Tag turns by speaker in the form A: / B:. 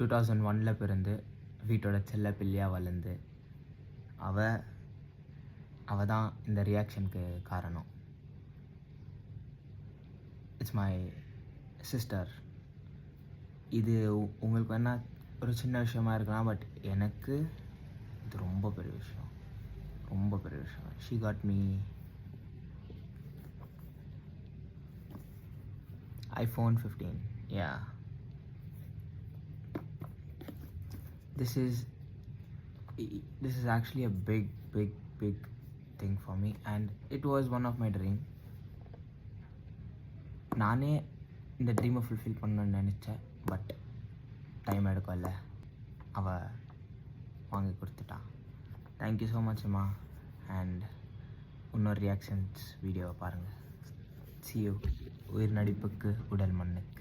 A: 2001 பிறந்து வீட்டோட செல்ல பிள்ளையாக வளர்ந்து அவ தான் இந்த ரியாக்ஷனுக்கு காரணம். It's my sister. இது உங்களுக்கு வேணால் ஒரு சின்ன விஷயமா இருக்கலாம், பட் எனக்கு இது ரொம்ப பெரிய விஷயம், ரொம்ப பெரிய விஷயம். She got me iPhone 15. Yeah. This is actually a big thing for me, and it was one of my dream. நானே இந்த ட்ரீமை ஃபுல்ஃபில் பண்ணணும்னு நினச்சேன், பட் டைம் எடுக்கல. அவள் வாங்கி கொடுத்துட்டான். தேங்க்யூ ஸோ மச் அம்மா. அண்ட் இன்னொரு ரியாக்ஷன்ஸ் வீடியோவை பாருங்கள். See you. உயிர் நடிப்புக்கு உடல் மண்ணுக்கு.